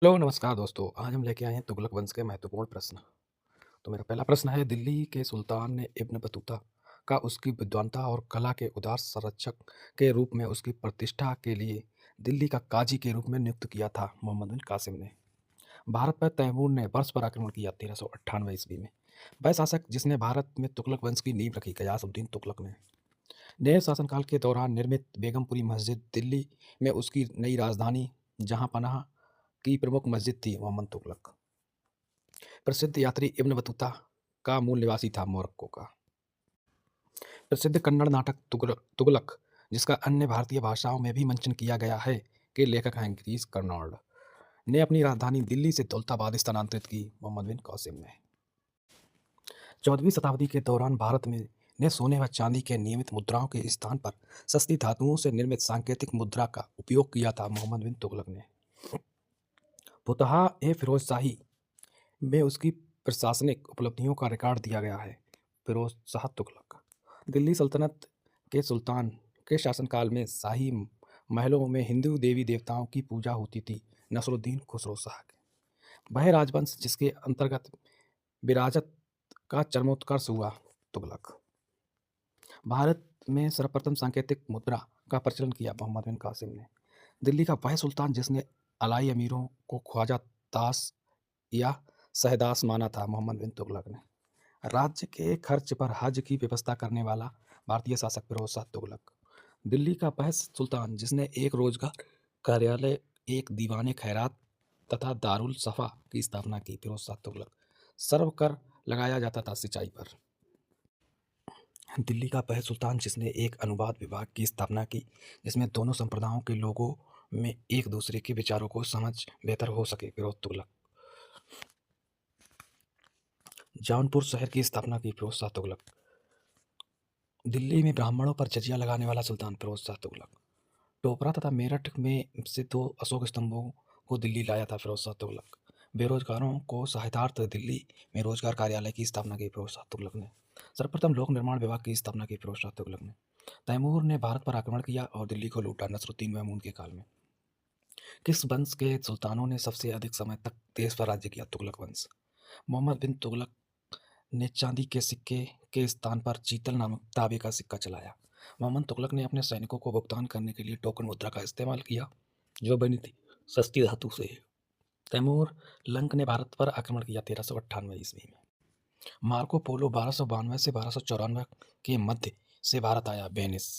Hello, नमस्कार दोस्तों। आज हम लेके आए हैं तुगलक वंश के महत्वपूर्ण प्रश्न। तो मेरा पहला प्रश्न है, दिल्ली के सुल्तान ने इब्न बतूता का उसकी विद्वता और कला के उदार संरक्षक के रूप में उसकी प्रतिष्ठा के लिए दिल्ली का काजी के रूप में नियुक्त किया था। मोहम्मद बिन कासिम ने भारत पर तैमूर ने वर्ष पर आक्रमण किया 1398 ईस्वी में। वह शासक जिसने भारत में तुगलक वंश की नींव रखी, गयासुद्दीन तुगलक ने नए शासनकाल के दौरान निर्मित बेगमपुरी मस्जिद दिल्ली में उसकी नई राजधानी जहां पनाह की प्रमुख मस्जिद थी। मोहम्मद तुगलक प्रसिद्ध यात्री इब्न बतूता का मूल निवासी था। मोरक्को का प्रसिद्ध कन्नड़ नाटक तुगलक, जिसका अन्य भारतीय भाषाओं में भी मंचन किया गया है, के लेखक हैं गिरीश कर्नाड, ने अपनी राजधानी दिल्ली से दौलताबाद स्थानांतरित की। मोहम्मद बिन कासिम ने 14वीं शताब्दी के दौरान भारत में ने सोने व चांदी के नियमित मुद्राओं के स्थान पर सस्ती धातुओं से निर्मित सांकेतिक मुद्रा का उपयोग किया था। मोहम्मद बिन तुगलक ने फुतहा ए फिरोज शाही में उसकी प्रशासनिक उपलब्धियों का रिकॉर्ड दिया गया है। फिरोज शाह तुगलक दिल्ली सल्तनत के सुल्तान के शासनकाल में शाही महलों में हिंदू देवी देवताओं की पूजा होती थी। नसरुद्दीन खुसरो शाह के वह राजवंश जिसके अंतर्गत विराजत का चरमोत्कर्ष हुआ। तुगलक भारत में सर्वप्रथम सांकेतिक मुद्रा का प्रचलन किया। मोहम्मद बिन कासिम ने दिल्ली का वह सुल्तान जिसने अलाई अमीरों को ख्वाजा दास या सहदास माना था। मोहम्मद बिन तुगलक ने राज्य के खर्च पर हज की व्यवस्था करने वाला भारतीय शासक फिरोज शाह तुगलक दिल्ली का वह सुल्तान जिसने एक रोजगार कार्यालय, एक दीवाने खैरात तथा दारुल सफ़ा की स्थापना की। फिरोज शाह तुगलक सर्व कर लगाया जाता था सिंचाई पर। दिल्ली का वह सुल्तान जिसने एक अनुवाद विभाग की स्थापना की, जिसमें दोनों संप्रदायों के लोगों में एक दूसरे के विचारों को समझ बेहतर हो सके। फिरोज तुगलक जौनपुर शहर की स्थापना की। फिरोज शाह तुगलक दिल्ली में ब्राह्मणों पर जजिया लगाने वाला सुल्तान। फिरोज शाह तुगलक टोपरा तथा मेरठ में से 2 अशोक स्तंभों को दिल्ली लाया था। फिरोज शाह तुगलक बेरोजगारों को सहायतार्थ दिल्ली में रोजगार कार्यालय की स्थापना की। फिरोज शाह तुगलक ने सर्वप्रथम लोक निर्माण विभाग की स्थापना की। फिरोज शाह तुगलक ने तैमूर ने भारत पर आक्रमण किया और दिल्ली को लूटा। नसरुद्दीन महमूद के काल में किस वंश के सुल्तानों ने सबसे अधिक समय तक देश पर राज्य किया? तुगलक वंश। मोहम्मद बिन तुगलक ने चांदी के सिक्के के स्थान पर चीतल नामक तांबे का सिक्का चलाया। मोहम्मद तुगलक ने अपने सैनिकों को भुगतान करने के लिए टोकन मुद्रा का इस्तेमाल किया, जो बनी थी सस्ती धातु से। तैमूर लंक ने भारत पर आक्रमण किया 1398 ईस्वी में। मार्को पोलो 1292 से 1294 के मध्य से भारत आया। वेनिस